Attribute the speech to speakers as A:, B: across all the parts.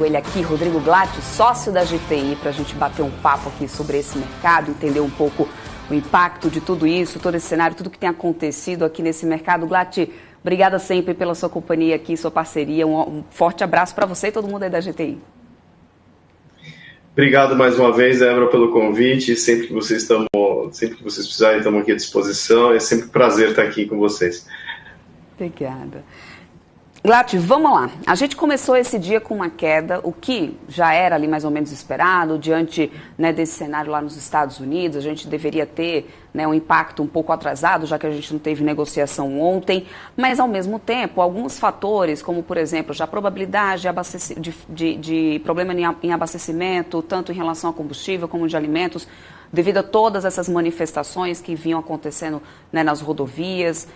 A: Ele aqui, Rodrigo Glatti, sócio da GTI, para a gente bater um papo aqui sobre esse mercado, entender um pouco o impacto de tudo isso, todo esse cenário, tudo que tem acontecido aqui nesse mercado. Glatti, obrigada sempre pela sua companhia aqui, sua parceria. Um forte abraço para você e todo mundo aí da GTI.
B: Obrigado mais uma vez, Débora, pelo convite. Sempre que vocês precisarem, estamos aqui à disposição. É sempre um prazer estar aqui com vocês.
A: Obrigada. Glatti, vamos lá. A gente começou esse dia com uma queda, o que já era ali mais ou menos esperado, diante, né, desse cenário lá nos Estados Unidos. A gente deveria ter, né, um impacto um pouco atrasado, já que a gente não teve negociação ontem, mas ao mesmo tempo, alguns fatores, como por exemplo, já a probabilidade de problema em abastecimento, tanto em relação a combustível como de alimentos, devido a todas essas manifestações que vinham acontecendo, né, nas rodovias,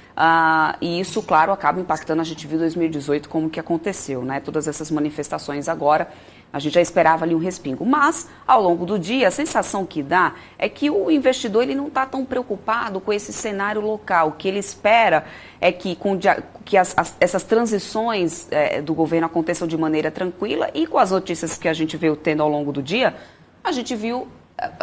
A: e isso, claro, acaba impactando. A gente viu em 2018 como que aconteceu, né, todas essas manifestações agora, a gente já esperava ali um respingo. Mas, ao longo do dia, a sensação que dá é que o investidor ele não está tão preocupado com esse cenário local. O que ele espera é que essas transições do governo aconteçam de maneira tranquila, e com as notícias que a gente veio tendo ao longo do dia, a gente viu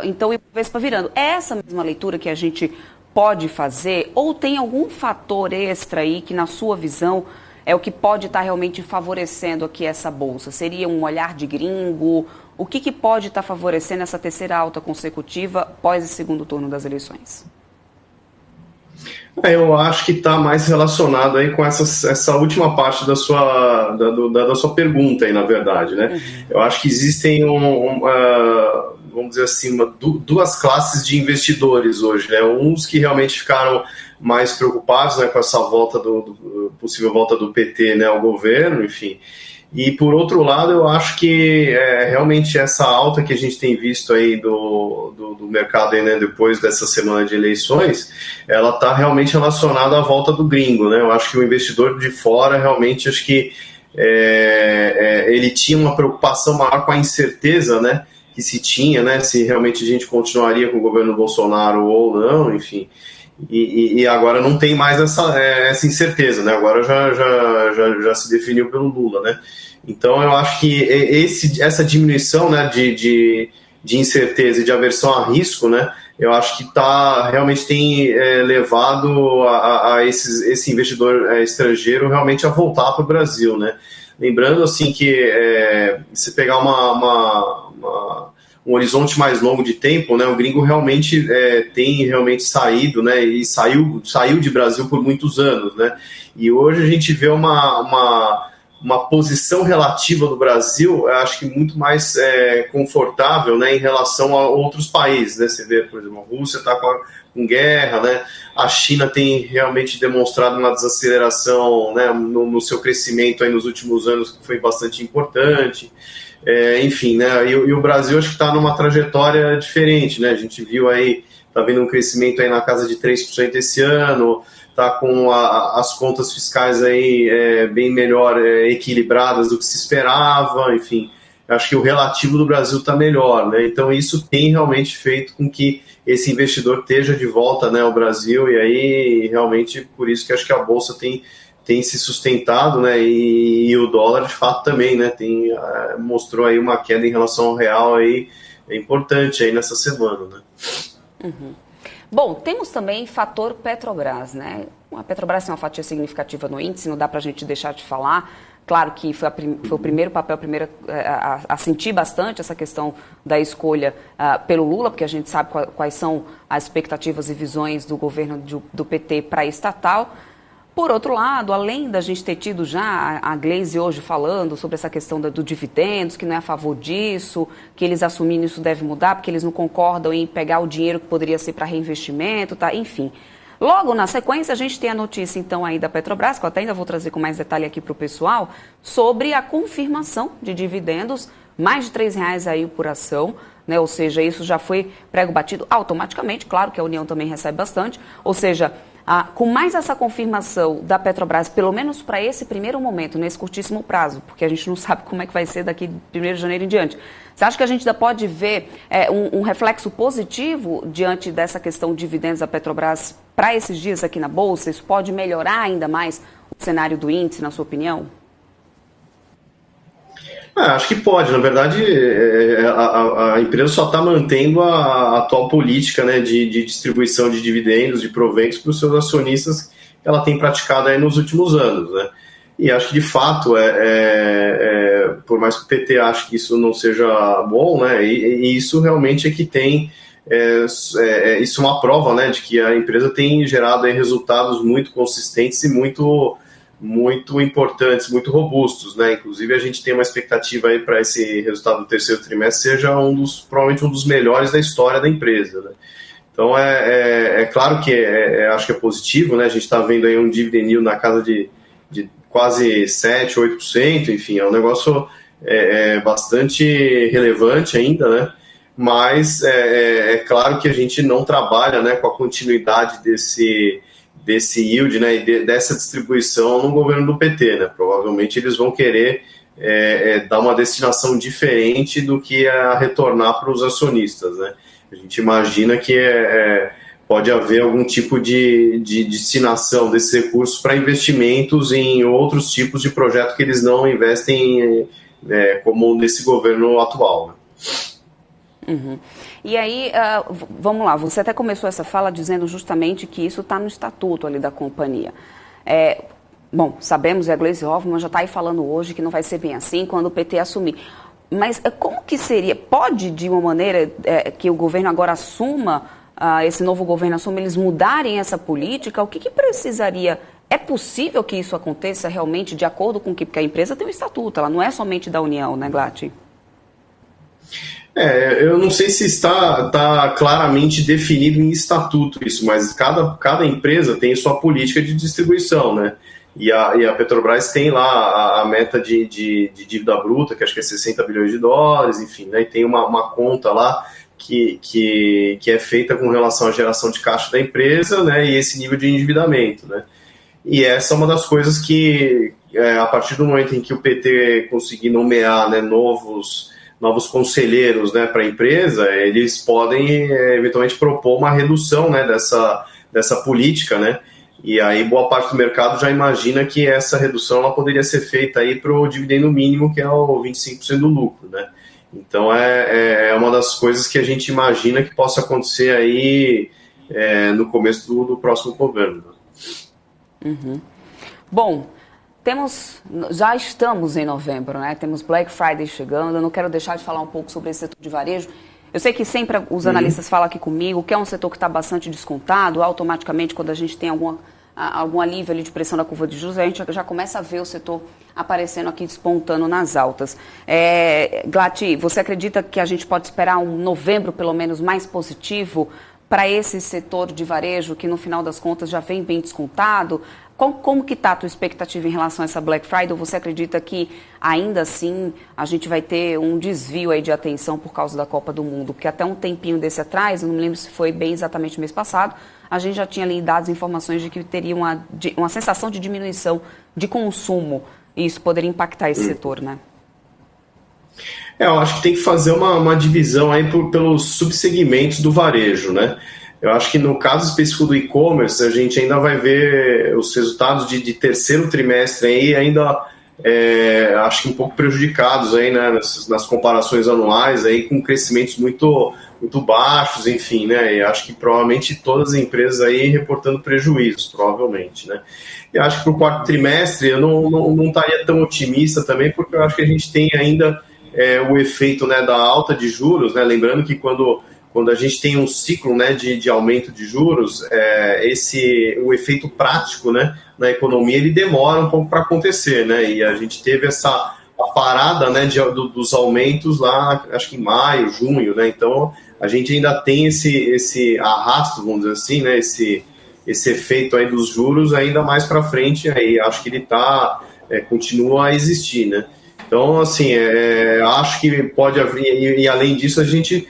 A: então o Ibovespa virando. É essa mesma leitura que a gente pode fazer, ou tem algum fator extra aí que, na sua visão, é o que pode estar realmente favorecendo aqui essa bolsa? Seria um olhar de gringo? O que pode estar favorecendo essa terceira alta consecutiva após esse segundo turno das eleições?
B: Eu acho que está mais relacionado aí com essa última parte da sua pergunta aí, na verdade, né? Uhum. Eu acho que existem vamos dizer assim, duas classes de investidores hoje, né? Uns que realmente ficaram mais preocupados, né, com essa possível volta do PT, né, ao governo, enfim. E, por outro lado, eu acho que realmente essa alta que a gente tem visto aí do mercado aí, né, depois dessa semana de eleições, ela está realmente relacionada à volta do gringo, né? Eu acho que o investidor de fora realmente, acho que ele tinha uma preocupação maior com a incerteza, né, que se tinha, né, se realmente a gente continuaria com o governo Bolsonaro ou não, enfim. E agora não tem mais essa incerteza, né? Agora já se definiu pelo Lula, né? Então eu acho que essa diminuição, né, de incerteza e de aversão a risco, né, eu acho que realmente tem levado esse investidor estrangeiro realmente a voltar para o Brasil, né? Lembrando assim que se pegar um horizonte mais longo de tempo, né, o gringo realmente tem realmente saído, né, e saiu de Brasil por muitos anos, né, e hoje a gente vê uma posição relativa do Brasil, eu acho que muito mais confortável, né, em relação a outros países, né. Você vê, por exemplo, a Rússia está com guerra, né, a China tem realmente demonstrado uma desaceleração, né, no seu crescimento aí nos últimos anos, que foi bastante importante. Enfim, né, e o Brasil acho que está numa trajetória diferente, né, a gente viu aí, está vendo um crescimento aí na casa de 3% esse ano, está com as contas fiscais aí bem melhor equilibradas do que se esperava, enfim, acho que o relativo do Brasil está melhor, né, então isso tem realmente feito com que esse investidor esteja de volta, né, ao Brasil, e aí realmente por isso que acho que a Bolsa tem se sustentado, né, e o dólar de fato também, né, mostrou aí uma queda em relação ao real aí, importante aí nessa semana, né.
A: Uhum. Bom, temos também fator Petrobras, né, a Petrobras tem uma fatia significativa no índice, não dá para a gente deixar de falar. Claro que foi o primeiro papel, a sentir bastante essa questão da escolha pelo Lula, porque a gente sabe quais são as expectativas e visões do governo do PT para a estatal. Por outro lado, além da gente ter tido já a Glaze hoje falando sobre essa questão do dividendos, que não é a favor disso, que eles assumindo isso deve mudar, porque eles não concordam em pegar o dinheiro que poderia ser para reinvestimento, tá? Enfim. Logo na sequência, a gente tem a notícia então aí da Petrobras, que eu até ainda vou trazer com mais detalhe aqui para o pessoal, sobre a confirmação de dividendos, mais de R$3 aí por ação, né? Ou seja, isso já foi prego batido automaticamente, claro que a União também recebe bastante, ou seja, com mais essa confirmação da Petrobras, pelo menos para esse primeiro momento, nesse curtíssimo prazo, porque a gente não sabe como é que vai ser daqui de 1º de janeiro em diante. Você acha que a gente ainda pode ver um reflexo positivo diante dessa questão de dividendos da Petrobras para esses dias aqui na Bolsa? Isso pode melhorar ainda mais o cenário do índice, na sua opinião?
B: Acho que pode. Na verdade, a empresa só está mantendo a atual política, né, de distribuição de dividendos, de proventos para os seus acionistas que ela tem praticado aí nos últimos anos, né? E acho que, de fato, por mais que o PT ache que isso não seja bom, né, e isso realmente é que tem... isso é uma prova, né, de que a empresa tem gerado aí resultados muito consistentes e muito importantes, muito robustos, né? Inclusive a gente tem uma expectativa aí para esse resultado do terceiro trimestre seja provavelmente um dos melhores da história da empresa, né? Então é claro que acho que é positivo, né? A gente está vendo aí um dividend yield na casa de quase 7, 8%, enfim, é um negócio bastante relevante ainda, né? Mas é claro que a gente não trabalha, né, com a continuidade desse yield, né, e dessa distribuição no governo do PT, né? Provavelmente eles vão querer dar uma destinação diferente do que a retornar para os acionistas, né? A gente imagina que pode haver algum tipo de destinação desses recursos para investimentos em outros tipos de projeto que eles não investem como nesse governo atual, né?
A: Uhum. E aí, vamos lá, você até começou essa fala dizendo justamente que isso está no estatuto ali da companhia. Bom, sabemos, e a Gleisi Hoffmann já está aí falando hoje que não vai ser bem assim quando o PT assumir. Mas como que seria? Pode, de uma maneira que o governo agora assuma, esse novo governo assuma, eles mudarem essa política? O que precisaria? É possível que isso aconteça realmente de acordo com porque a empresa tem um estatuto, ela não é somente da União, né, Glatt?
B: Eu não sei se está claramente definido em estatuto isso, mas cada empresa tem sua política de distribuição, né? E a Petrobras tem lá a meta de dívida bruta, que acho que é 60 bilhões de dólares, enfim, né? E tem uma conta lá que é feita com relação à geração de caixa da empresa, né? E esse nível de endividamento, né? E essa é uma das coisas que, a partir do momento em que o PT conseguir nomear, né, novos conselheiros, né, para a empresa, eles podem eventualmente propor uma redução, né, dessa política, né, e aí boa parte do mercado já imagina que essa redução ela poderia ser feita aí para o dividendo mínimo, que é o 25% do lucro, né. Então é uma das coisas que a gente imagina que possa acontecer aí no começo do próximo governo.
A: Uhum. Bom, já estamos em novembro, né? Temos Black Friday chegando. Eu não quero deixar de falar um pouco sobre esse setor de varejo. Eu sei que sempre os analistas falam aqui comigo que é um setor que está bastante descontado. Automaticamente, quando a gente tem algum alívio ali de pressão da curva de juros, a gente já começa a ver o setor aparecendo aqui, despontando nas altas. Glatt, você acredita que a gente pode esperar um novembro, pelo menos, mais positivo para esse setor de varejo, que no final das contas já vem bem descontado? Como que está a tua expectativa em relação a essa Black Friday? Ou você acredita que ainda assim a gente vai ter um desvio aí de atenção por causa da Copa do Mundo? Porque até um tempinho desse atrás, não me lembro se foi bem exatamente no mês passado, a gente já tinha ali dados e informações de que teria uma sensação de diminuição de consumo. E isso poderia impactar esse setor, né?
B: Eu acho que tem que fazer uma divisão aí pelos subsegmentos do varejo, né? Eu acho que no caso específico do e-commerce, a gente ainda vai ver os resultados de terceiro trimestre aí ainda, acho que um pouco prejudicados aí, né, nas comparações anuais, aí, com crescimentos muito, muito baixos, enfim, né? E acho que provavelmente todas as empresas aí reportando prejuízos, provavelmente, né? E acho que para o quarto trimestre eu não estaria tão otimista também, porque eu acho que a gente tem ainda o efeito, né, da alta de juros, né? Lembrando que quando a gente tem um ciclo, né, de aumento de juros, o efeito prático, né, na economia ele demora um pouco para acontecer, né? E a gente teve a parada, né, dos aumentos lá, acho que em maio, junho, né? Então a gente ainda tem esse arrasto, vamos dizer assim, né, esse efeito aí dos juros ainda mais para frente, aí acho que ele continua a existir, né? Então, assim, acho que pode haver, e além disso a gente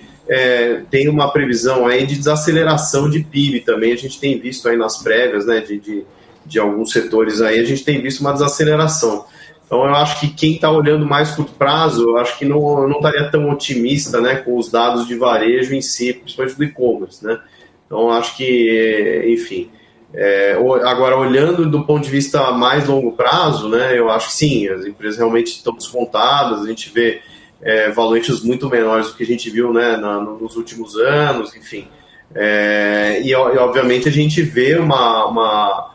B: tem uma previsão aí de desaceleração de PIB também. A gente tem visto aí nas prévias, né, de alguns setores aí, a gente tem visto uma desaceleração. Então eu acho que quem está olhando mais curto prazo, eu acho que não estaria tão otimista, né, com os dados de varejo em si, principalmente do e-commerce, né? Então eu acho que, enfim, Agora, olhando do ponto de vista mais longo prazo, né, eu acho que sim, as empresas realmente estão descontadas, a gente vê valuations muito menores do que a gente viu, né, nos últimos anos, enfim. E obviamente a gente vê uma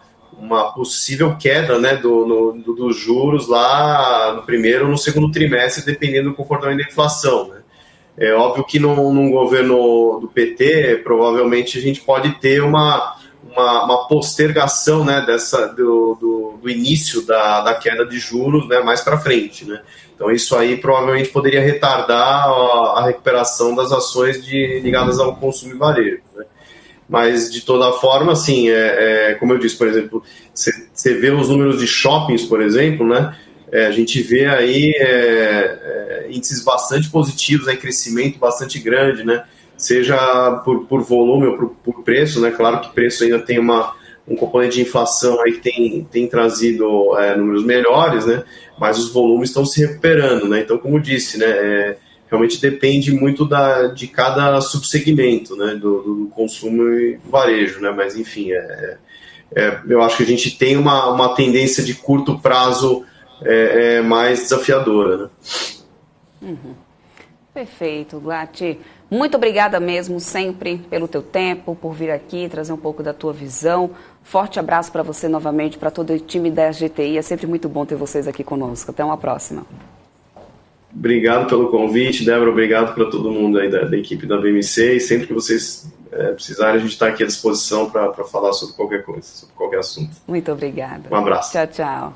B: possível queda, né, dos juros lá no primeiro ou no segundo trimestre, dependendo do comportamento da inflação, né. É óbvio que num governo do PT, provavelmente a gente pode ter uma postergação, né, do início da queda de juros, né, mais para frente, né? Então isso aí provavelmente poderia retardar a recuperação das ações ligadas ao consumo e varejo, né? Mas de toda forma, assim, como eu disse, por exemplo, você vê os números de shoppings, por exemplo, né? A gente vê aí índices bastante positivos, né, crescimento bastante grande, né? Seja por volume ou por preço, né? Claro que preço ainda tem um componente de inflação aí que tem trazido números melhores, né? Mas os volumes estão se recuperando, né? Então, como disse, né? Realmente depende muito de cada subsegmento, né? Do consumo e varejo, né? Mas, enfim, eu acho que a gente tem uma tendência de curto prazo mais desafiadora, né?
A: Uhum. Perfeito, Glatt. Muito obrigada mesmo sempre pelo teu tempo, por vir aqui, trazer um pouco da tua visão. Forte abraço para você novamente, para todo o time da GTI. É sempre muito bom ter vocês aqui conosco. Até uma próxima.
B: Obrigado pelo convite, Débora. Obrigado para todo mundo aí da equipe da BMC. E sempre que vocês precisarem, a gente está aqui à disposição para falar sobre qualquer coisa, sobre qualquer assunto.
A: Muito obrigada.
B: Um abraço.
A: Tchau, tchau.